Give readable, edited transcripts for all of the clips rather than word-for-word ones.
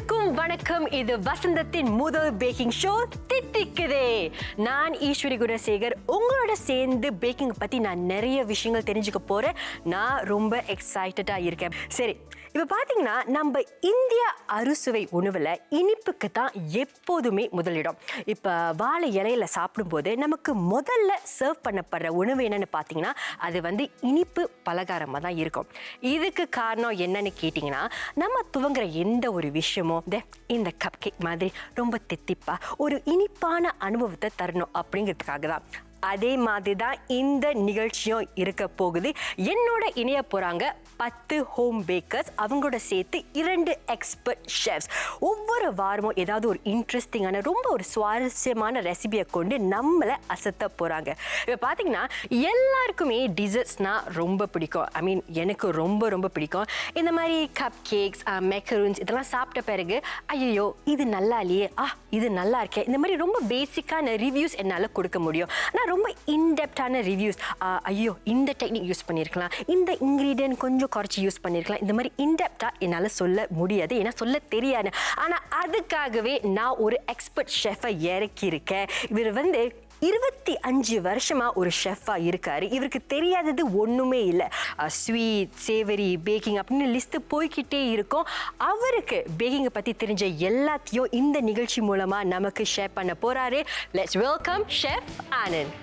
அனைவருக்கும் வணக்கம். இது வசந்தத்தின் முதல் பேக்கிங் ஷோ தித்திக்குதே. நான் ஈஸ்வரி குணசேகர். உங்களோட சேர்ந்து பேக்கிங் பத்தி நான் நிறைய விஷயங்கள் தெரிஞ்சுக்க போறேன். நான் ரொம்ப எக்ஸைட்டடா இருக்கேன். சரி, இப்ப பாத்தீங்கன்னா நம்ம இந்திய அறுசுவை உணவுல இனிப்புக்கு தான் எப்போதுமே முதலிடம். இப்ப வாழை இலையில சாப்பிடும்போது நமக்கு முதல்ல சர்வ் பண்ணப்படுற உணவு என்னன்னு பாத்தீங்கன்னா அது இனிப்பு பலகாரமா தான் இருக்கும். இதுக்கு காரணம் என்னன்னு கேட்டீங்கன்னா, நம்ம துவங்குற எந்த ஒரு விஷயமோ இந்த கப் கேக் மாதிரி ரொம்ப தித்திப்பா ஒரு இனிப்பான அனுபவத்தை தரணும் அப்படிங்கிறதுக்காக தான். அதே மாதிரி தான் இந்த நிகழ்ச்சியும் இருக்க போகுது. என்னோட இணைய போறாங்க 10 ஹோம் பேக்கர்ஸ், அவங்களோட சேர்த்து 2 எக்ஸ்பர்ட் ஷெஃப்ஸ். ஒவ்வொரு வாரமும் ஏதாவது ஒரு இன்ட்ரெஸ்டிங்கான ரொம்ப ஒரு சுவாரஸ்யமான ரெசிபியை கொண்டு நம்மளை அசத்த போறாங்க. இப்போ பார்த்தீங்கன்னா எல்லாருக்குமே டிசர்ட்ஸ்னா ரொம்ப பிடிக்கும். ஐ மீன் எனக்கு ரொம்ப ரொம்ப பிடிக்கும். இந்த மாதிரி கப் கேக்ஸ், மெக்கரூன்ஸ் இதெல்லாம் சாப்பிட்ட பிறகு ஐயோ இது நல்லா இல்லையே, இது நல்லா இருக்கே, இந்த மாதிரி ரொம்ப பேசிக்கான ரிவ்யூஸ் என்னால் கொடுக்க முடியும். ஆனால் ரொம்ப இன்டெப்டான ரிவ்யூஸ், ஐயோ இந்த டெக்னிக் யூஸ் பண்ணியிருக்கலாம், இந்த இன்க்ரீடியன்ட் கொஞ்சம் குறைச்சி யூஸ் பண்ணியிருக்கலாம், இந்த மாதிரி இன்டெப்டா என்னால் சொல்ல முடியாது, ஏன்னா சொல்ல தெரியாது. ஆனால் அதுக்காகவே நான் ஒரு எக்ஸ்பர்ட் ஷெஃபை இறக்கியிருக்கேன். இவர் 25 வருஷமா ஒரு ஷெஃபா இருக்காரு. இவருக்கு தெரியாதது ஒண்ணுமே இல்லை. ஸ்வீட், சேவரி, பேக்கிங் அப்படின்னு லிஸ்ட் போய்கிட்டே இருக்கும். அவருக்கு பேக்கிங்கை பத்தி தெரிஞ்ச எல்லாத்தையும் இந்த நிகழ்ச்சி மூலமா நமக்கு ஷேர் பண்ண போறாரு. Let's welcome chef Anand.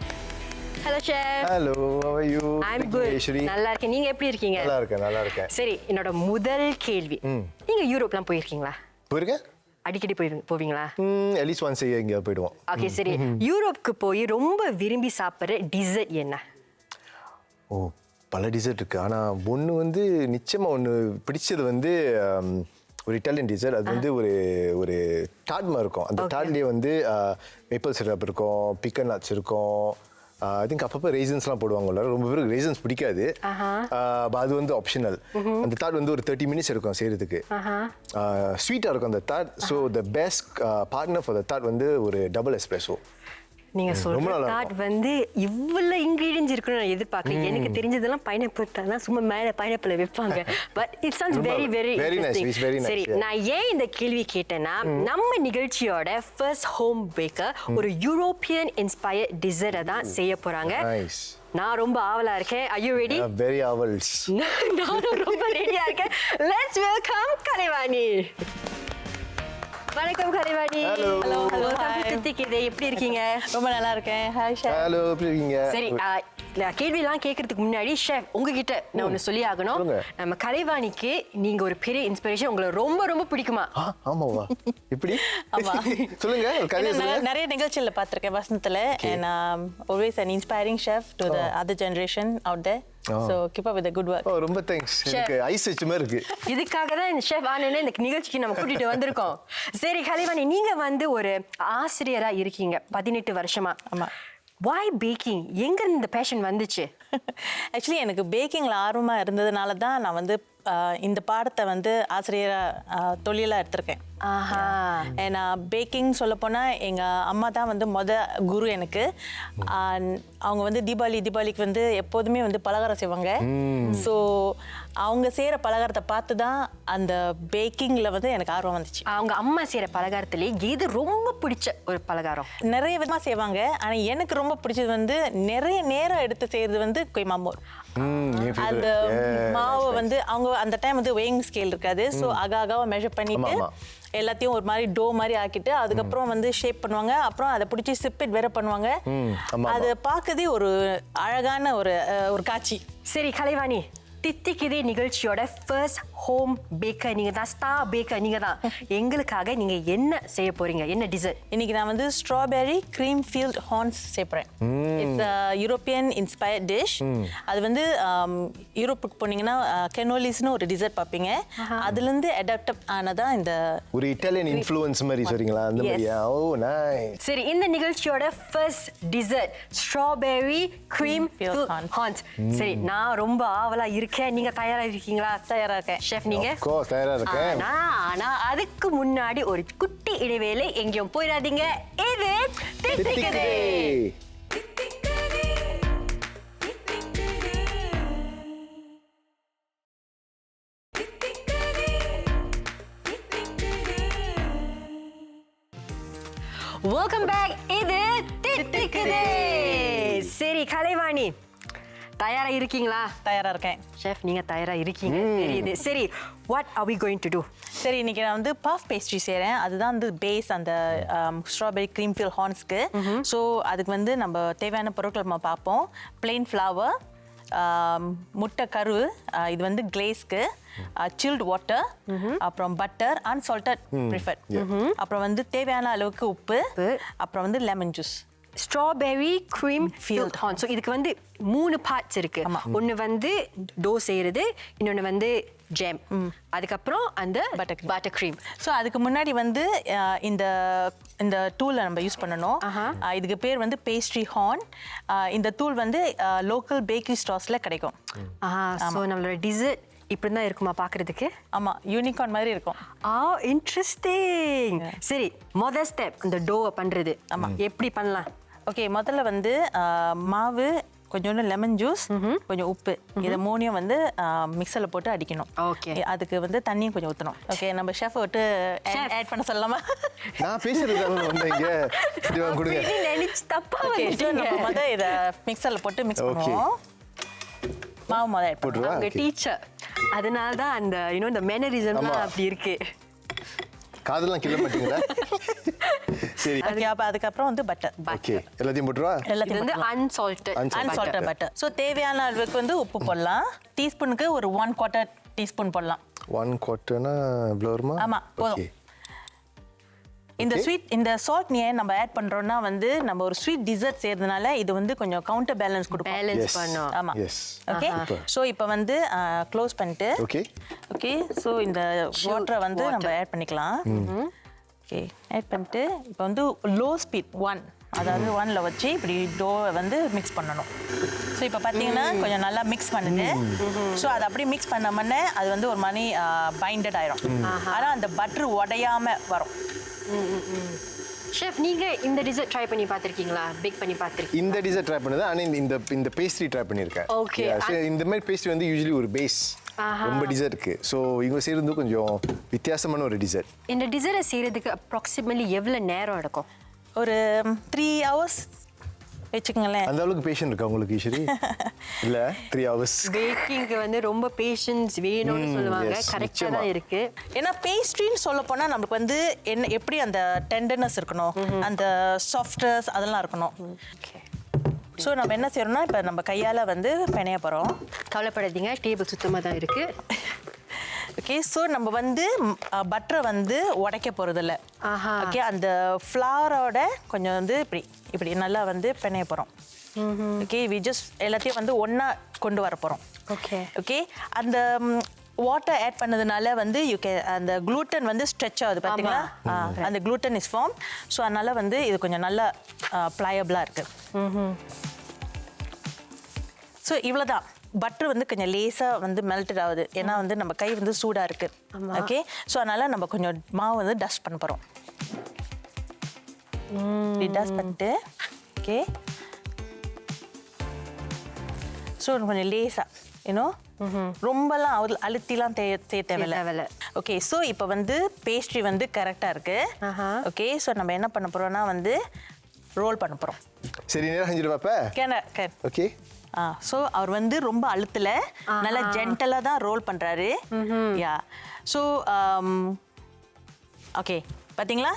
Hello chef. Hello, how are you? I'm good. நல்லா இருக்கேன். நீங்க எப்படி இருக்கீங்க? நல்லா இருக்கேன். சரி, என்னோட முதல் கேள்வி, நீங்க யூரோப்லாம் போயிருக்கீங்களா? போயிருக்கேன். அடிக்கடி போவீங்களா? அட்லீஸ்ட் ஒன்ஸ் இங்க போயிடுவோம். ஓகே, சரி. யூரோப்புக்கு போய் ரொம்ப விரும்பி சாப்பிட்ற டிசர்ட் என்ன? பல டிசர்ட் இருக்கு. ஆனா ஒன்று நிச்சயமா ஒன்று பிடிச்சது ஒரு இட்டாலியன் டிசர்ட். அது ஒரு டாட் மாதிரி இருக்கும். அந்த டாட்லேயே மேப்பிள் சிரப் இருக்கும், பிக்கன் நட்ஸ் இருக்கும். ஐ திங்க் அப்பப்போ ரேசன்ஸ்லாம் போடுவாங்கல்ல. ரொம்ப பேருக்கு ரேசன்ஸ் பிடிக்காது. அது ஆப்ஷனல். அந்த தாட் ஒரு 30 மினிட்ஸ் எடுக்கும் செய்யறதுக்கு. ஸ்வீட்டாக இருக்கும் அந்த thought. So the best partner for the thought ஒரு டபுள் எஸ்பிரஸோ. நீங்க சொல்ற தாட் இவ்வளவு இன்கிரீடியன்ஸ் இருக்குன்னு நான் எதிர்பார்க்கல. எனக்கு தெரிஞ்சதெல்லாம் பைனாப்பிள் தான், சும்மா மேல பைனாப்பிள் வைப்பாங்க. But it sounds very very interesting. சரி, நான் ஏன் இந்த கேள்வி கேட்டேன்னா, நம்ம நிகழ்ச்சியோட ஃபர்ஸ்ட் ஹோம் பேக்கர் ஒரு யூரோப்பியன் இன்ஸ்பயர்ட் டிசர்ட்டை தான் செய்ய போறாங்க. நான் ரொம்ப ஆவலா இருக்கேன். Are you ready? Very avals. நானும் ரொம்ப ரெடியா இருக்கேன். Let's welcome Kalaivani. வணக்கம் கலைவாணி. ஹலோ. தித்திக்குதே, எப்படி இருக்கீங்க? ரொம்ப நல்லா இருக்கேன். Hi chef. ஹலோ, எப்படி இருக்கீங்க? சரி, கேள்விலாம் கேட்கறதுக்கு முன்னாடி ஷெஃப் உங்ககிட்ட நான் ஒன்று சொல்லி ஆகணும். நம்ம கலைவாணிக்கு நீங்க ஒரு பெரிய இன்ஸ்பிரேஷன். உங்களை ரொம்ப ரொம்ப பிடிக்குமா? ஆமாவா? எப்படி? சொல்லுங்க. நிறைய நிகழ்ச்சியில பார்த்திருக்கேன் வசந்தத்துல. and always an inspiring chef to the other generation out there. So keep up with the good work. ரொம்ப தேங்க்ஸ். எனக்கு ஐஸ் வச்ச மாதிரி இருக்கு. இதுக்காக தான் ஷெஃப் ஆனந்த் இந்த நிகழ்ச்சிக்கு நம்ம கூட்டிட்டு வந்திருக்கோம். சரி கலைவாணி, நீங்க ஒரு ஆசிரியரா இருக்கீங்க 18 வருஷமா. ஆமா. why baking? எங்க இந்த பேஷன் வந்துச்சு? ஆக்சுவலி எனக்கு பேக்கிங்ல ஆர்வமா இருந்ததுனால தான் நான் இந்த பாடத்தை ஆசிரியரா தொழிலா எடுத்திருக்கேன். ஏன்னா பேக்கிங் சொல்ல போனா எங்க அம்மா தான் குரு எனக்கு. அவங்க தீபாவளிக்கு எப்போதுமே பலகாரம் செய்வாங்க. ஸோ அவங்க செய்யற பலகாரத்தை பார்த்து தான் அந்த பேக்கிங்ல எனக்கு ஆர்வம் வந்துச்சு. அவங்க அம்மா செய்யற பலகாரத்திலே எது ரொம்ப பிடிச்ச ஒரு பலகாரம்? நிறைய விதமா செய்வாங்க. ஆனா எனக்கு ரொம்ப பிடிச்சது நிறைய நேரம் எடுத்து செய்யறது கொய்மாமோர். அந்த மாவு அவங்க அந்த டைம் weighing ஸ்கேல் இருக்காது. ஸோ அகாவை மெஷர் பண்ணிட்டு எல்லாத்தையும் ஒரு மாதிரி டோ மாதிரி ஆக்கிட்டு அதுக்கப்புறம் ஷேப் பண்ணுவாங்க. அப்புறம் அதை பிடிச்சி சிப்பிட் வேற பண்ணுவாங்க. அதை பார்க்கறதே ஒரு அழகான ஒரு காட்சி. சரி கலைவாணி, தித்திக்குதே நிகழ்ச்சியோட ஃபர்ஸ்ட் ஹோம் பேக்கர் நீங்க தான், ஸ்டார் பேக்கர் நீங்க தான். எங்களுக்காக நீங்க என்ன செய்ய போறீங்க? என்ன டிசர்ட்? இன்னைக்கு நான் ஸ்ட்ராபெரி கிரீம் ஃபீல்ட் ஹார்ன்ஸ் செய்யறேன். It's European inspired dish. அது யூரோப்புக்கு போனீங்கன்னா கெனோலிஸ்னு ஒரு டிசர்ட் பார்ப்பீங்க. அதுல இருந்து அடாப்ட் ஆனதா இந்த ஒரு இட்டாலியன் இன்ஃப்ளூயன்ஸ் மாதிரி சொல்றீங்களா? அந்த மாதிரியா? Oh nice. சரி, இந்த நிகழ்ச்சியோட first dessert strawberry cream filled horns. சரி, நான் ரொம்ப ஆவலா இருக்கேன். நீங்க தயாரா இருக்கீங்களா? தயாரா இருக்கேன். ஷெஃப் நீங்க? தயாரா இருக்கேன். ஆனா அதுக்கு முன்னாடி ஒரு குட்டி இடைவேளை. எங்கேயும் போயிடாதீங்க. இது தித்திக்குதே. Welcome back. இது தித்திக்குதே. சரி கலைவாணி, தயாரா இருக்கீங்களா? தயாரா இருக்கேன். ஷெஃப், நீங்க தயாரா இருக்கீங்க தெரியுது. சரி, what are we going to do? சரி, இன்னைக்கு நான் வந்து பஃப் பேஸ்ட்ரி செய்கிறேன். அதுதான் வந்து பேஸ் அந்த ஸ்ட்ராபெரி க்ரீம் ஃபில் ஹார்ன்ஸ்க்கு. ஸோ அதுக்கு வந்து நம்ம தேவையான பொருட்கள் நம்ம பார்ப்போம். பிளெயின் ஃப்ளவர், முட்டை கரு, இது வந்து கிளேஸ்க்கு, சில்ட் வாட்டர், அப்புறம் பட்டர், அன்சால்டட் ப்ரிஃபர்ட், அப்புறம் வந்து தேவையான அளவுக்கு உப்பு, அப்புறம் வந்து lemon juice. Strawberry cream filled horn. So இதுக்கு வந்து 3 பார்ட்ஸ் இருக்கு. ஒன்று வந்து டோ செய்யறது, இன்னொன்று வந்து ஜேம், அதுக்கப்புறம் அந்த பட்டர் க்ரீம். ஸோ அதுக்கு முன்னாடி வந்து இந்த இந்த டூலை நம்ம யூஸ் பண்ணணும். இதுக்கு பேர் வந்து பேஸ்ட்ரி ஹார்ன். இந்த தூள் வந்து லோக்கல் பேக்கரி ஸ்டோர்ஸில் கிடைக்கும். ஸோ நம்மளோட டிசர்ட் இப்படி தான் இருக்குமா பார்க்கறதுக்கு? ஆமாம், யூனிகார்ன் மாதிரி இருக்கும். இன்ட்ரெஸ்டிங். சரி, முதல் ஸ்டெப் இந்த டோவை பண்ணுறது. ஆமாம், எப்படி பண்ணலாம்? ஓகே, முதல்ல வந்து மாவு, கொஞ்சோண்டு லெமன் ஜூஸ், கொஞ்சம் உப்பு, இதை 3 வந்து மிக்சரில் போட்டு அடிக்கணும். ஓகே, அதுக்கு வந்து தண்ணியும் கொஞ்சம் ஊற்றணும். ஓகே, நம்ம ஷெஃப் விட்டு ஆட் பண்ண சொல்லலாமா? நான் பேசுறதுக்காக வந்தீங்க. கொடுங்க. நினைச்சு தப்பா. ஓகே, நம்ம முதல்ல இதை மிக்சரில் போட்டு மிக்ஸ் பண்ணுவோம். மாவு முதல்ல ஆட் பண்ணுவோம். அவங்க டீச்சர், அதனால தான் அந்த இந்த மேனரிசம்லாம் அப்படி இருக்கு. காதெல்லாம் கிள்ள மாட்டீங்களா? சரி, அதுக்கப்புறம் வந்து பட்டர். ஓகே, எல்லாத்தையும் போட்டுருவா. இது வந்து அன்சால்டட் பட்டர். ஸோ தேவையான அளவுக்கு வந்து உப்பு போடலாம். டீஸ்பூனுக்கு ஒரு 1/4 டீஸ்பூன் போடலாம். 1/4னா இவ்வளோ வருமா? ஆமாம், போதும். இந்த சால்ட் ஏன் நம்ம ஆட் பண்றோம்னா வந்து நம்ம ஒரு ஸ்வீட் டிசர்ட் செய்யறதுனால இது வந்து கொஞ்சம் கவுண்டர் பேலன்ஸ் கொடுக்கும். பேலன்ஸ் பண்ணும். ஆமா. ஓகே, சோ இப்போ வந்து க்ளோஸ் பண்ணிட்டு ஓகே சோ இந்த வாட்டரை வந்து நம்ம ஆட் பண்ணிக்கலாம். ஓகே, ஆட் பண்ணிட்டு இப்போ வந்து லோ ஸ்பீட் 1, அதாவது 1ல வச்சு இப்படி டோவை வந்து மிக்ஸ் பண்ணணும். ஸோ இப்போ பார்த்தீங்கன்னா கொஞ்சம் நல்லா மிக்ஸ் பண்ணுது. ஸோ அதை அப்படியே மிக்ஸ் பண்ணோம்னே அது வந்து ஒரு மாதிரி பைண்டட் ஆயிரும். ஆனால் அந்த பட்டர் உடையாம வரும். ஷெஃப், நீங்க இந்த டிசர்ட் ட்ரை பண்ணி பார்த்திருக்கீங்களா? பேக் பண்ணி பார்த்திருக்கீங்க? இந்த டிசர்ட் ட்ரை பண்ணது, ஆனா இந்த பேஸ்ட்ரி ட்ரை பண்ணியிருக்கேன். ஓகே, இந்த மாதிரி பேஸ்ட்ரி வந்து யூசுவலி ஒரு பேஸ் ரொம்ப டிசர்ட் இருக்கு. ஸோ இவங்க செய்யறது கொஞ்சம் வித்தியாசமான ஒரு டிசர்ட். இந்த டிசர்ட்டை செய்யறதுக்கு அப்ராக்சிமேட்லி எவ்வளவு நேரம் எடுக்கும்? ஒரு 3 hours வச்சுக்கோங்களேன். அந்த அளவுக்கு பேஷன் இருக்கா உங்களுக்கு ஈஸ்வரி? இல்ல, 3 hours. பேக்கிங்க்கு வந்து ரொம்ப பேஷன்ஸ் வேணும்னு சொல்லுவாங்க. கரெக்டா தான் இருக்கு. ஏன்னா பேஸ்ட்ரின்னு சொல்ல போனா நமக்கு வந்து எப்படி அந்த டெண்டர்னஸ் இருக்கணும், அந்த சாஃப்ட்னஸ் அதெல்லாம் இருக்கணும். ஓகே, ஸோ நம்ம என்ன செய்யறோம்னா இப்போ நம்ம கையால் வந்து பிணைய போகிறோம். கவலைப்படாதீங்க, டேபிள் சுத்தமாக தான் இருக்கு. ஓகே, ஸோ நம்ம வந்து பட்டரை வந்து உடைக்க போகிறதில்ல. ஓகே, அந்த ஃப்ளாரோட கொஞ்சம் வந்து இப்படி நல்லா வந்து பிணைய போகிறோம். ஓகே, வி ஜஸ்ட் எல்லாத்தையும் வந்து ஒன்றா கொண்டு வர போகிறோம். ஓகே, அந்த வாட்டர் ஆட் பண்ணதுனால வந்து அந்த குளூட்டன் வந்து ஸ்ட்ரெச் ஆகுது பார்த்தீங்களா? அந்த குளூட்டன் இஸ் ஃபார்ம். ஸோ அதனால வந்து இது கொஞ்சம் நல்லா ப்ளையபிளாக இருக்குது. ஸோ இவ்வளோதான். பட்டர் வந்து கொஞ்சம் லேசாக வந்து மெல்டட் ஆகுது. ஏன்னா வந்து நம்ம கை வந்து சூடாக இருக்குது. ஓகே, ஸோ அதனால் நம்ம கொஞ்சம் மாவு வந்து டஸ்ட் பண்ண போகிறோம். டஸ்ட் பண்ணிட்டு ஓகே, ஸோ கொஞ்சம் லேசாக ரொம்பலாம் அழுத்திலாம் தேவையில்லை. ஓகே, ஸோ இப்போ வந்து பேஸ்ட்ரி வந்து கரெக்டாக இருக்குது. ஓகே, ஸோ நம்ம என்ன பண்ண போகிறோம்னா வந்து ரோல் பண்ண போகிறோம். சரி, நேரம் செஞ்சுட்டு பாப்பா. ஓகே, ஸோ அவர் வந்து ரொம்ப அழுத்தல, நல்லா ஜென்டலாக தான் ரோல் பண்ணுறாரு. யா, ஸோ ஓகே, பார்த்தீங்களா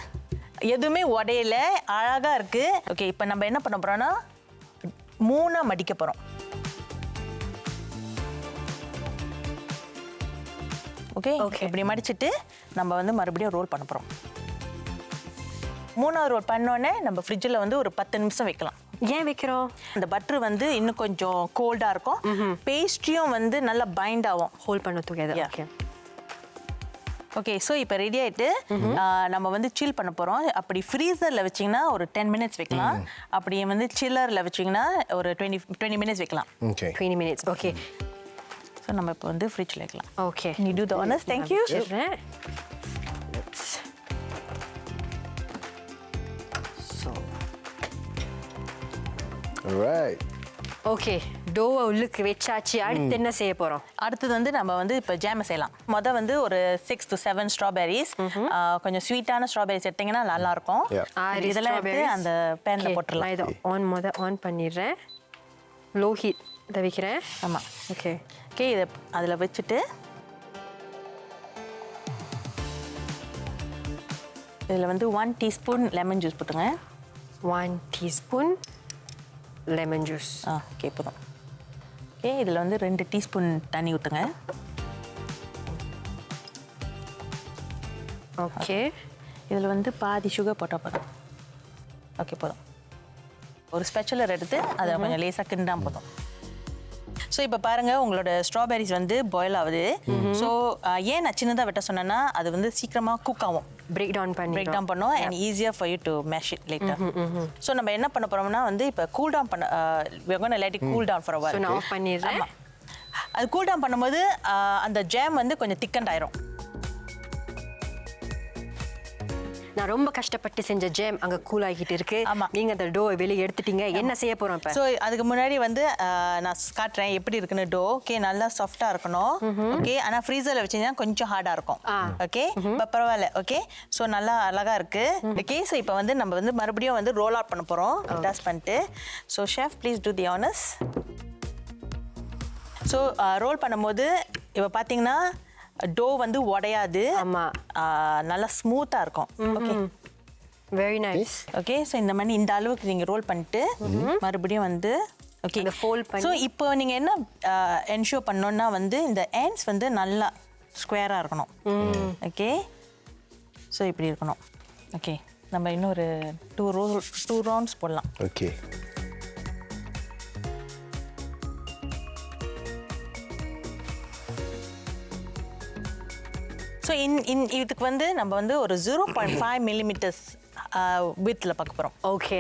எதுவுமே உடையில, அழகாக இருக்குது. ஓகே, இப்போ நம்ம என்ன பண்ண போகிறோம்னா 3 மடிக்க போகிறோம். ஓகே, இப்படி மடிச்சுட்டு நம்ம வந்து மறுபடியும் ரோல் பண்ண போகிறோம். 3வது ரோல் பண்ணோன்னே நம்ம ஃப்ரிட்ஜில் வந்து ஒரு 10 நிமிஷம் வைக்கலாம். ஏன் வைக்கிறோம்? இந்த பட்டர் வந்து இன்னும் கொஞ்சம் கோல்டாக இருக்கும். பேஸ்ட்ரியும் வந்து நல்லா பைண்ட் ஆகும். ஹோல்ட் பண்ண together. ஓகே, ஸோ இப்போ ரெடி ஆகிட்டு நம்ம வந்து சில் பண்ண போகிறோம். அப்படி ஃப்ரீசரில் வச்சிங்கன்னா ஒரு 10 minutes வைக்கலாம். அப்படி வந்து சில்லரில் வச்சிங்கன்னா ஒரு 20 minutes வைக்கலாம். 20 minutes. ஓகே, ஸோ நம்ம இப்போ வந்து ஃப்ரிட்ஜில் வைக்கலாம். ஓகே, நீ do the honours. Thank you. Alright. Okay டோவை உள்ளுக்கு வச்சாச்சு. அடுத்து என்ன செய்ய போறோம்? அடுத்தது வந்து நம்ம வந்து இப்போ ஜாம் செய்யலாம். வந்து ஒரு 6 to 7 ஸ்ட்ராபெரிஸ், கொஞ்சம் ஸ்வீட்டான ஸ்ட்ராபெரிஸ் எடுத்தீங்கன்னா நல்லா இருக்கும். இதெல்லாம் எடுத்து அந்த பேன்ல போட்டுடலாம். இதை ஆன் பண்ணிடுறேன். லோ ஹீட் இதை வைக்கிறேன். ஆமாம். ஓகே இதை அதில் வச்சுட்டு இதில் வந்து 1 டீஸ்பூன் லெமன் ஜூஸ் போட்டுங்க. 1 டீஸ்பூன் லெமன் ஜூஸ். ஓகே போதும். இதில் வந்து 2 டீஸ்பூன் தண்ணி ஊற்றுங்க. ஓகே இதில் வந்து பாதி சுகர் போட்டால் போதும். ஓகே போதும். ஒரு ஸ்பெச்சுலர் எடுத்து அதை கொஞ்சம் லேசாக கிண்டாம போதும். ஸோ இப்போ பாருங்கள், உங்களோட ஸ்ட்ராபெரிஸ் வந்து பாயில் ஆகுது. ஸோ ஏன் நான் சின்னதாக வெட்ட சொன்னேன்னா அது வந்து சீக்கிரமாக குக் ஆகும், பிரேக் டவுன் பண்ணும் and easier for you to mash it later. So நம்ம என்ன பண்ண போறோம்னா வந்து இப்போ கூல் டவுன் பண்ண we're going to let it cool down for a while. நான் ஆஃப் பண்ணிடுறேன். அது கூல் டவுன் பண்ணும்போது அந்த ஜாம் வந்து கொஞ்சம் திக்கண்ட் ஆயிரும். நான் ரொம்ப கஷ்டப்பட்டு செஞ்ச ஜாம் அங்கே கூல் ஆகிட்டு இருக்கு. நீங்க அந்த டோ வெளியே எடுத்துட்டீங்க. என்ன செய்ய போறோம் இப்போ? ஸோ அதுக்கு முன்னாடி வந்து நான் காட்டுறேன் எப்படி இருக்குன்னு. டோ நல்லா சாஃப்டா இருக்கணும். ஆனால் ஃப்ரீசரில் வச்சீங்கன்னா கொஞ்சம் ஹார்டா இருக்கும். இப்போ பரவாயில்ல. ஸோ நல்லா அழகா இருக்கு. ஸோ இப்போ வந்து நம்ம வந்து மறுபடியும் வந்து ரோல் அவுட் பண்ண போறோம், டஸ்ட் பண்ணிட்டு. So chef please do the honours. So roll பண்ணும்போது இப்போ பார்த்தீங்கன்னா டோ வந்து உடையாது. நல்லா ஸ்மூத்தா இருக்கும். Very nice. ஸோ இந்த மாதிரி இந்த அளவுக்கு நீங்க ரோல் பண்ணிட்டு மறுபடியும் வந்து ஸோ இப்போ நீங்க என்ன என்ஷூர் பண்ணணும்னா வந்து இந்த எண்ட்ஸ் வந்து நல்லா ஸ்கொயரா இருக்கணும். ஸோ இப்படி இருக்கணும். நம்ம இன்னொரு 2 ரவுண்ட்ஸ் போடலாம். ஸோ இதுக்கு வந்து நம்ம வந்து ஒரு 0.5 millimeters வித்தில் பார்க்க போகிறோம். ஓகே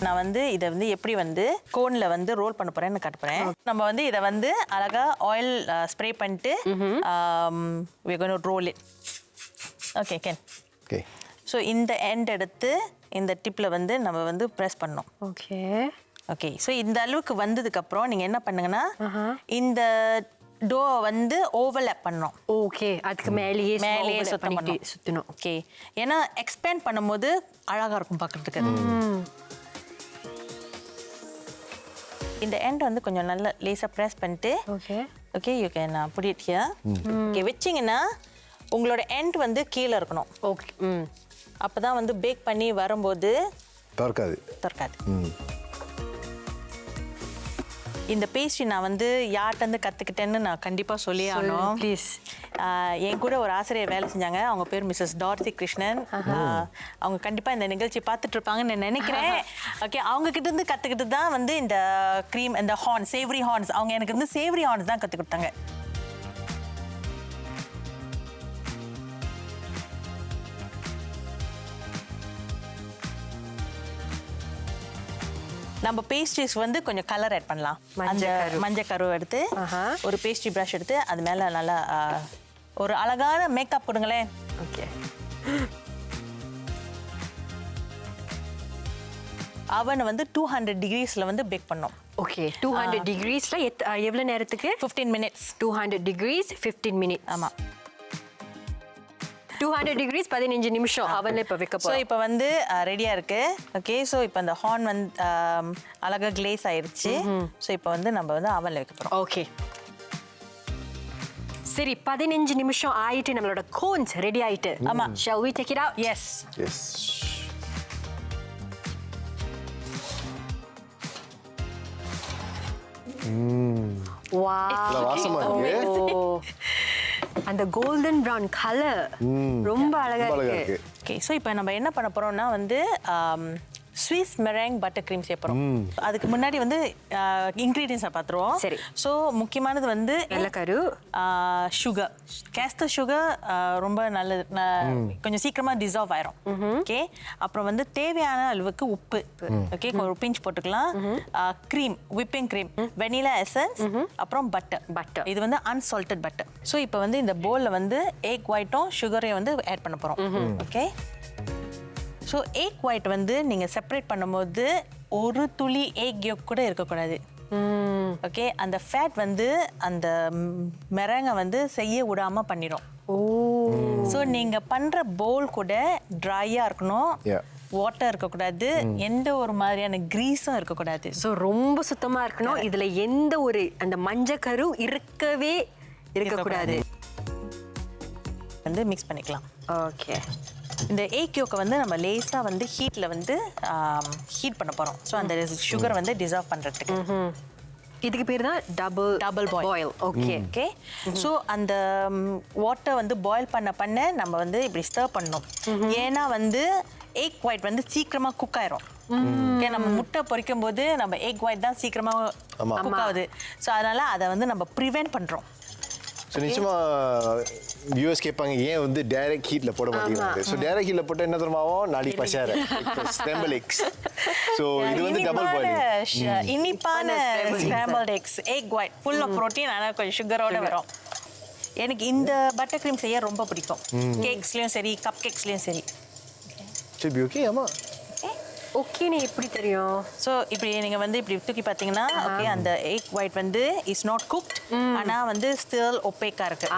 நான் வந்து இதை வந்து எப்படி வந்து கோனில் வந்து ரோல் பண்ண போகிறேன்னு காட்டுறேன். நம்ம வந்து இதை வந்து அழகாக ஆயில் ஸ்ப்ரே பண்ணிட்டு we're going to roll it. Can. So இந்த எண்ட் எடுத்து இந்த டிப்பில் வந்து நம்ம வந்து ப்ரெஸ் பண்ணோம். ஸோ இந்த அளவுக்கு வந்ததுக்கப்புறம் நீங்கள் என்ன பண்ணுங்கன்னா இந்த டோ வந்து ஓவர்லேப் பண்ணணும். அதுக்கு மேலேயே சுற்றணும். ஏன்னா எக்ஸ்பேண்ட் பண்ணும்போது அழகாக இருக்கும் பார்க்குறதுக்கு. இந்த எண்ட் வந்து கொஞ்சம் நல்லா லேசாக ப்ரெஸ் பண்ணிட்டு you can put it here. வச்சிங்கன்னா உங்களோட எண்ட் வந்து கீழே இருக்கணும். அப்போ தான் வந்து பேக் பண்ணி வரும்போது திறக்காது. இந்த பேஸ்ட்ரி நான் வந்து யார்கிட்ட கற்றுக்கிட்டேன்னு நான் கண்டிப்பாக சொல்லி ஆகணும். ப்ளீஸ். என் கூட ஒரு ஆசிரியர் வேலை செஞ்சாங்க. அவங்க பேர் மிஸ்ஸஸ் டார்த்தி கிருஷ்ணன். அவங்க கண்டிப்பாக இந்த நிகழ்ச்சி பார்த்துட்டு இருப்பாங்கன்னு நான் நினைக்கிறேன். அவங்க கிட்ட இருந்து கற்றுக்கிட்டு தான் வந்து இந்த க்ரீம், இந்த ஹார்ன், சேவரி ஹார்ன்ஸ், அவங்க எனக்கு வந்து சேவரி ஹார்ன்ஸ் தான் கற்றுக் கொடுத்தாங்க. நம்ம பேஸ்ட்ரிஸ் வந்து கொஞ்சம் கலர் ஆட் பண்ணலாம். மஞ்சள் கரு எடுத்து ஒரு பேஸ்ட்ரி ப்ரஷ் எடுத்து அது மேலே நல்லா ஒரு அழகான மேக்கப் கொடுங்களேன். அவனை வந்து 200 degreesல வந்து பேக் பண்ணோம். 200 degreesல எவ்வளவு நேரத்துக்கு? 15 minutes. 200 degrees 15 minutes. ஆமாம். 200 degrees 15 நிமிஷம் அவன்ல இப்போ வைக்க போறோம். ஸோ இப்போ வந்து ரெடியா இருக்கு. ஸோ இப்போ அந்த ஹார்ன் வந்து அழகா கிளேஸ் ஆயிருச்சு. ஸோ இப்போ வந்து நம்ம வந்து அவன்ல வைக்க போறோம். சரி, 15 நிமிஷம் ஆயிட்டு நம்மளோட கோன்ஸ் ரெடி ஆயிட்டு. ஆமா. Shall we take it out? Yes. Wow. அந்த கோல்டன் ப்ரவுன் கலர் ரொம்ப அழகா இருக்கு. ஸோ இப்போ நம்ம என்ன பண்ண போறோம்னா வந்து ஸ்விஸ் மெரேங் பட்டர் க்ரீம் செய்ய போறோம். அதுக்கு முன்னாடி வந்து இன்கிரீடியன்ஸை பார்த்துருவோம். சரி. ஸோ முக்கியமானது வந்து வெள்ளக்கரு, சுகர், கேஸ்டர் சுகர் ரொம்ப நல்லது, கொஞ்சம் சீக்கிரமா டிசால்வ் ஆயிரும். அப்புறம் வந்து தேவையான அளவுக்கு உப்பு. ஒரு பிஞ்ச் போட்டுக்கலாம். Cream, whipping cream, vanilla essence, அப்புறம் பட்டர். இது வந்து அன்சால்டட் பட்டர். ஸோ இப்போ வந்து இந்த போல்ல வந்து எக் ஒயிட்டும் சுகரையும் வந்து ஆட் பண்ண போறோம். ஸோ எக் ஒயிட் வந்து நீங்கள் செப்பரேட் பண்ணும்போது ஒரு துளி எக் யோக் கூட இருக்கக்கூடாது. ஓகே, அந்த ஃபேட் வந்து அந்த மெரங்கை வந்து செய்ய விடாம பண்ணிடும். ஸோ நீங்கள் பண்ணுற பவுல் கூட ட்ரையாக இருக்கணும், வாட்டர் இருக்கக்கூடாது, எந்த ஒரு மாதிரியான கிரீஸும் இருக்கக்கூடாது. ஸோ ரொம்ப சுத்தமாக இருக்கணும். இதில் எந்த ஒரு அந்த மஞ்சக்கரு இருக்கக்கூடாது. வந்து மிக்ஸ் பண்ணிக்கலாம். ஓகே, இந்த எக் யோக்கை வந்து நம்ம லேஸாக வந்து ஹீட்டில் வந்து ஹீட் பண்ண போகிறோம். ஸோ அந்த சுகரை வந்து டிசால்வ் பண்ணுறதுக்கு. இதுக்கு பேர் தான் double boil. Okay okay. So அந்த வாட்டர் வந்து பாயில் பண்ண நம்ம வந்து இப்படி ஸ்டர் பண்ணணும். ஏன்னா வந்து எக் ஒயிட் வந்து சீக்கிரமாக குக் ஆயிரும். ஓகே, நம்ம முட்டை பொரிக்கும் போது நம்ம எக் ஒயிட் தான் சீக்கிரமாக குக் ஆகுது. ஸோ அதனால அதை வந்து நம்ம ப்ரிவென்ட் பண்ணுறோம். ஸோ நிச்சயமா வியூவர்ஸ் கேட்பாங்க ஏன் வந்து டைரக்ட் ஹீட்ல போட மாட்டேங்குது. ஸோ டைரக்ட் ஹீட்ல போட்டால் என்ன தருமாவும் நாடி பசார ஸ்க்ராம்பிள் எக்ஸ். ஸோ இது வந்து டபுள் பாயிலிங். இனிப்பான scrambled eggs, egg white full of protein, ஆனால் கொஞ்சம் சுகரோட வரும். எனக்கு இந்த பட்டர் க்ரீம் செய்ய ரொம்ப பிடிக்கும். கேக்ஸ்லேயும் சரி, கப் கேக்ஸ்லேயும் சரி. சரி, ஓகே. ஆமா, ஓகே. நீ எப்படி தெரியும்? ஸோ இப்படி நீங்கள் வந்து இப்படி தூக்கி பார்த்தீங்கன்னா ஓகே, அந்த எக் ஒயிட் வந்து இஸ் நாட் குக்ட், ஆனால் வந்து ஸ்டில் ஒப்பேக்காக இருக்கு.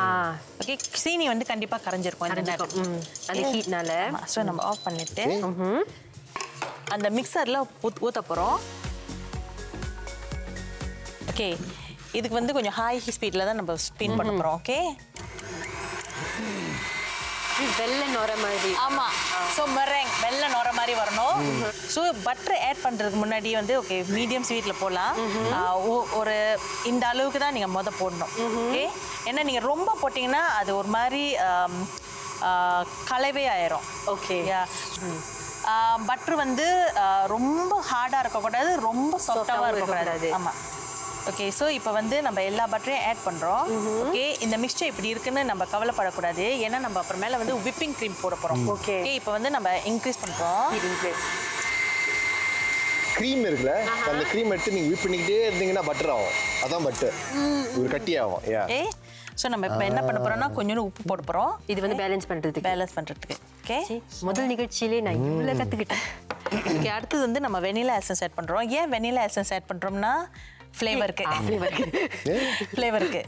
ஓகே, சீனி வந்து கண்டிப்பாக கரைஞ்சிருக்கும் இந்த நேரம் அந்த ஹீட்னால. ஸோ நம்ம ஆஃப் பண்ணிட்டு அந்த மிக்சரில் ஊற்ற போகிறோம். ஓகே, இதுக்கு வந்து கொஞ்சம் ஹை ஸ்பீடில் தான் நம்ம ஸ்பின் பண்ண போகிறோம். ஓகே, வெள்ளை நுர மாதிரி. ஆமாம். ஸோ மெரேங் வெள்ளை நுர மாதிரி வரணும். ஸோ பட்டர் ஆட் பண்ணுறதுக்கு முன்னாடி வந்து ஓகே மீடியம் ஸ்வீட்டில் போடலாம். ஒரு இந்த அளவுக்கு தான் நீங்கள் போடணும். ஓகே, ஏன்னா நீங்கள் ரொம்ப போட்டிங்கன்னா அது ஒரு மாதிரி கலவை ஆயிரும். ஓகே, பட்டர் வந்து ரொம்ப ஹார்டாக இருக்கக்கூடாது, ரொம்ப சாஃப்டாகவும் இருக்கக்கூடாது. ஆமாம். ஓகே, ஸோ இப்போ வந்து நம்ம எல்லா பட்டரையும் ஆட் பண்ணுறோம். ஓகே, இந்த மிக்சர் இப்படி இருக்குன்னு நம்ம கவலைப்படக்கூடாது, ஏன்னா நம்ம அப்புறமேல வந்து விப்பிங் க்ரீம் போட போகிறோம். ஓகே, இப்போ வந்து நம்ம இன்க்ரீஸ் பண்ணுறோம். க்ரீம் இருக்குல்ல, அந்த க்ரீம் எடுத்து நீங்கள் விப் பண்ணிக்கிட்டே இருந்தீங்கன்னா பட்டர் ஆகும். அதான் பட்டர் ஒரு கட்டி ஆகும். ஓகே, ஸோ நம்ம இப்போ என்ன பண்ண போகிறோம்னா கொஞ்சோண்டு உப்பு போட போகிறோம். இது வந்து பேலன்ஸ் பண்ணுறதுக்கு. ஓகே, முதல் நிகழ்ச்சியிலே நான் இவ்வளோ கற்றுக்கிட்டேன். ஓகே, அடுத்தது வந்து நம்ம வெனிலா எசன்ஸ் ஆட் பண்ணுறோம். ஏன் வெனிலா எசன்ஸ் ஆட் பண்ணுறோம்னா ஃப்ளேவருக்கு.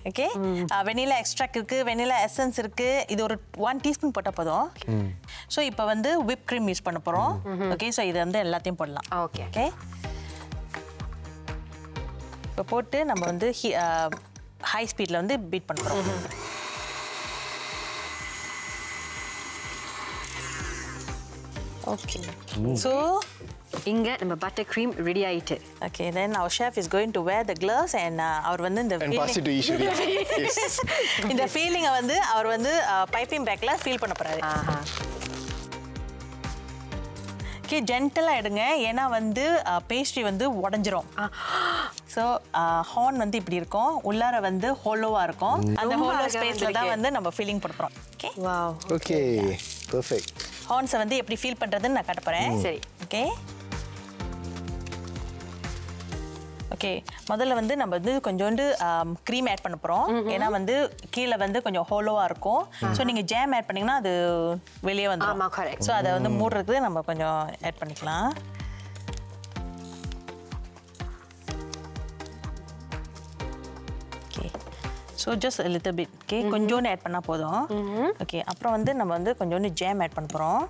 ஓகே, வெனிலா எக்ஸ்ட்ராக்ட் இருக்கு, வெனிலா எசன்ஸ் இருக்கு. இது ஒரு 1 டீஸ்பூன் போட்டால் போதும். ஸோ இப்போ வந்து விப் க்ரீம் யூஸ் பண்ண போகிறோம். ஓகே, ஸோ இது வந்து எல்லாத்தையும் போடலாம். ஓகே ஓகே, இப்போ போட்டு நம்ம வந்து ஹை ஸ்பீடில் வந்து பீட் பண்ண போகிறோம். ஓகே, ஸோ இங்க நம்ம பட்டர் க்ரீம் ரெடி ஆயிட்டு. Okay, then our chef is going to wear the gloves and அவர் வந்து இந்த இந்த ஃபீலிங்கை வந்து அவர் வந்து பைப்பிங் பேக்கில் ஃபீல் பண்ண போகிறாரு. ஓகே, ஜென்டலாக எடுங்க, ஏன்னா வந்து பேஸ்ட்ரி வந்து உடஞ்சிரும். ஸோ ஹார்ன் வந்து இப்படி இருக்கும், உள்ளார வந்து ஹோலோவாக இருக்கும். அந்த ஹோலோ ஸ்பேஸில் தான் வந்து நம்ம ஃபீலிங் போட போகிறோம். Okay, wow. Okay, perfect. ஹார்ன்ஸை வந்து எப்படி ஃபீல் பண்ணுறதுன்னு நான் காட்ட போகிறேன். சரி, ஓகே. ஓகே, முதல்ல வந்து நம்ம வந்து கொஞ்சோண்டு க்ரீம் ஆட் பண்ண போகிறோம். ஏன்னா வந்து கீழே வந்து கொஞ்சம் ஹோலோவாக இருக்கும். ஸோ நீங்கள் ஜாம் ஆட் பண்ணிங்கன்னா அது வெளியே வந்துடும். ஸோ அதை வந்து மூடுறதுக்கு நம்ம கொஞ்சம் ஆட் பண்ணிக்கலாம். Okay, so just little bit. Okay, கொஞ்சோண்டு ஆட் பண்ணால் போதும். ஓகே, அப்புறம் வந்து நம்ம வந்து கொஞ்சோண்டு ஜாம் ஆட் பண்ண போகிறோம்.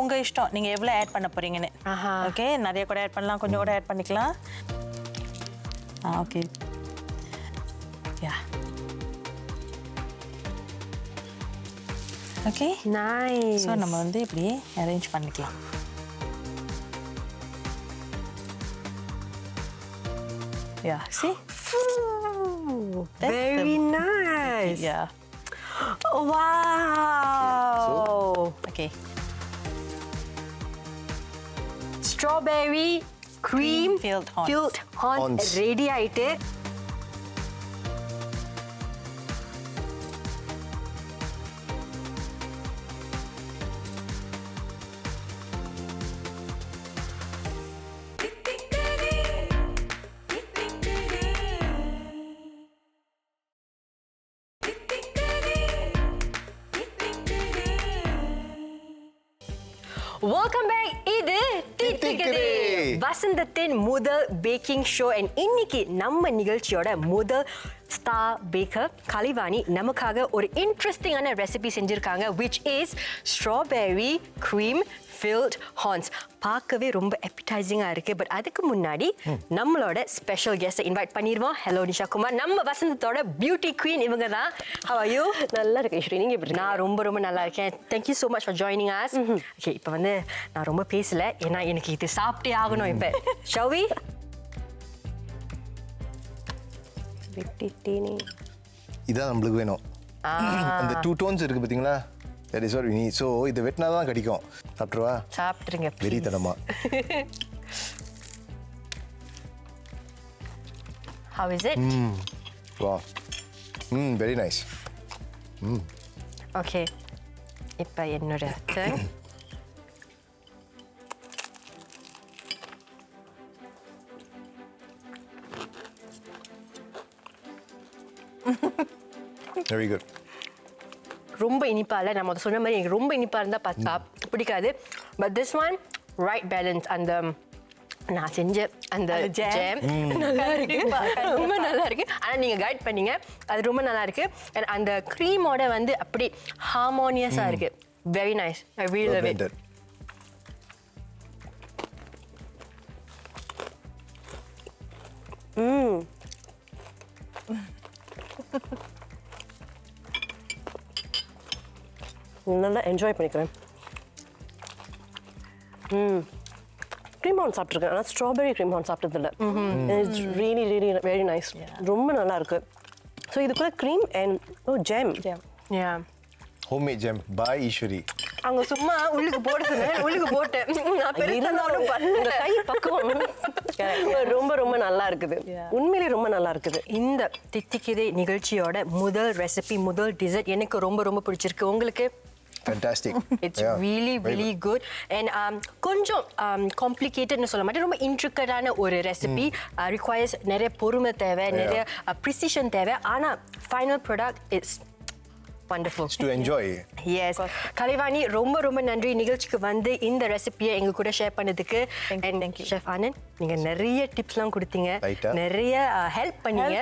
உங்க இஷ்டம், நீங்க எவ்வளவு ஆட் பண்ண போறீங்கன்னு. ஓகே, நிறைய கூட ஆட் பண்ணலாம், கொஞ்சம் கூட ஆட் பண்ணிக்கலாம். ஓகே, யா, ஓகே, நைஸ். ஸோ நம்ம வந்து இப்படி அரேஞ்ச் பண்ணிக்கலாம். யா, see, very nice. Yeah. Wow. Okay. Strawberry cream filled horns ready ஆயிட்டு. Welcome back. இது தித்திக்குதே வசந்தத்தின் முதல் பேக்கிங் ஷோ. அண்ட் இன்னைக்கு நம்ம நிகழ்ச்சியோட முதல் ஸ்டார் பேக்கர் கலைவாணி நமக்காக ஒரு இன்ட்ரெஸ்டிங்கான ரெசிபி செஞ்சிருக்காங்க, which is strawberry cream filled horns. பார்க்கவே ரொம்ப appetizing-ஆ இருக்கு. பட் அதுக்கு முன்னாடி நம்மளோட ஸ்பெஷல் கெஸ்ட்டை இன்வைட் பண்ணிடுவோம். ஹலோ நிஷா குமார், நம்ம வசந்தத்தோட பியூட்டி குவீன் இவங்க தான். How are you? நல்லா இருக்கு ஈஸ்வரி, நீங்க எப்படி? நான் ரொம்ப நல்லா இருக்கேன். Thank you so much for joining us. Okay, இப்போ வந்து நான் ரொம்ப பேசல, ஏன்னா எனக்கு இது சாப்பிட்டே ஆகணும் இப்போ. Shall we? வெட்டிட்டேனே. இதான் நம்மளுக்கு வேணும். அந்த 2 tones இருக்கு பாத்தீங்களா? That is what we need. So இது வெட்டினா தான் கிடைக்கும். சாப்பிட்டுருவா? சாப்பிட்டுருங்க வெறித்தனமா. How is it? Wow. Very nice. Okay. இப்போ என்னோட turn. Very good. ரொம்ப இனிப்பா இல்லை, நம்ம சொன்ன மாதிரி எனக்கு ரொம்ப இனிப்பா இருந்தா பார்த்தா பிடிக்காது. But this one right balance. அந்த நான் செஞ்ச அந்த ஜாம் நல்லா இருக்கு, ரொம்ப நல்லா இருக்கு. ஆனா நீங்க கைட் பண்ணீங்க, அது ரொம்ப நல்லா இருக்கு. And அந்த க்ரீமோட வந்து அப்படி ஹார்மோனியஸா இருக்கு. Very nice. I really love it. நல்லா என்ஜாய் பண்ணிக்கிறேன். க்ரீம் ஹார்ன் சாப்பிட்ருக்கேன், ஆனால் ஸ்ட்ராபெரி க்ரீம் ஹார்ன் சாப்பிட்டதில்ல. It's really very nice. ரொம்ப நல்லா இருக்கு. ஸோ இதுக்குள்ள cream and jam. Yeah, Homemade jam by Eswari. அங்க சும்மா உள்ளுக்கு போட சொன்னேன், உள்ளுக்கு போட்டேன். நான் பெருசா ஒன்றும் பண்ணல. கை பக்குவம் ரொம்ப நல்லா இருக்குது. உண்மையிலே ரொம்ப நல்லா இருக்குது. இந்த தித்திக்குதே நிகழ்ச்சியோட முதல் ரெசிபி, முதல் டிசர்ட் எனக்கு ரொம்ப பிடிச்சிருக்கு. உங்களுக்கு? Fantastic. It's really good. And கொஞ்சம் காம்ப்ளிகேட்டட்னு சொல்ல மாட்டேன், ரொம்ப இன்ட்ரிகேட்டான ஒரு ரெசிபி. ரிக்வயர்ஸ் நிறைய பொறுமை தேவை, நிறைய ப்ரிசிஷன் தேவை. ஆனால் final product it's wonderful. To enjoy. Yes. Kalaivani ரொம்ப நன்றி நிகழ்ச்சிக்கு வந்து இந்த ரெசிபியை எங்க கூட ஷேர் பண்ணதுக்கு. Thank you. ஷெஃப் ஆனந்த், நீங்க நிறைய டிப்ஸ்லாம் கொடுத்தீங்க, நிறைய ஹெல்ப் பண்ணீங்க.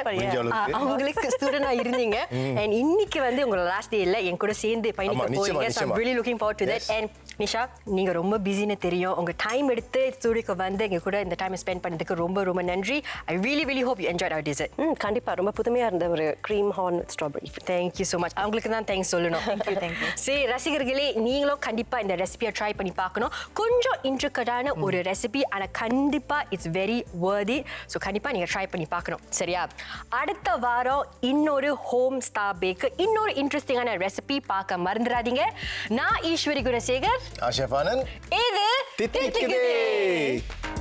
அவங்களுக்கு ஸ்டூடெண்டா இருந்தீங்க. And இன்னைக்கு வந்து உங்களோட லாஸ்ட் டே இல்ல, என் கூட சேர்ந்து பயணிக்க போறீங்க. So I'm really looking forward to that. And Nisha, நீங்க ரொம்ப பிஸின்னு தெரியும், உங்க டைம் எடுத்து ஸ்டூடியோக்கு வந்து எங்க கூட இந்த டைம் ஸ்பெண்ட் பண்ணதுக்கு ரொம்ப நன்றி. I really hope you enjoyed our dessert. கண்டிப்பா ரொம்ப புதுமையா இருந்த ஒரு cream horn strawberry. Thank you so much. அவங்களுக்கு தான் தேங்க்ஸ் சொல்லணும். Thank you. சரி ரசிகர்களே, நீங்களும் கண்டிப்பா இந்த ரெசிபியை ட்ரை பண்ணி பார்க்கணும். கொஞ்சம் இன்ட்ரிகேட்டான ஒரு ரெசிபி, ஆனா கண்டிப்பா இட்ஸ் வெரி வர்தி. ஸோ கண்டிப்பா நீங்க ட்ரை பண்ணி பார்க்கணும், சரியா? அடுத்த வாரம் இன்னொரு ஹோம் ஸ்டார் பேக்கர், இன்னொரு இன்ட்ரெஸ்டிங்கான ரெசிபி பார்க்க மறந்துடாதீங்க. நான் ஈஸ்வரி குணசேகர், Chef Anand. இது Thithikuthey.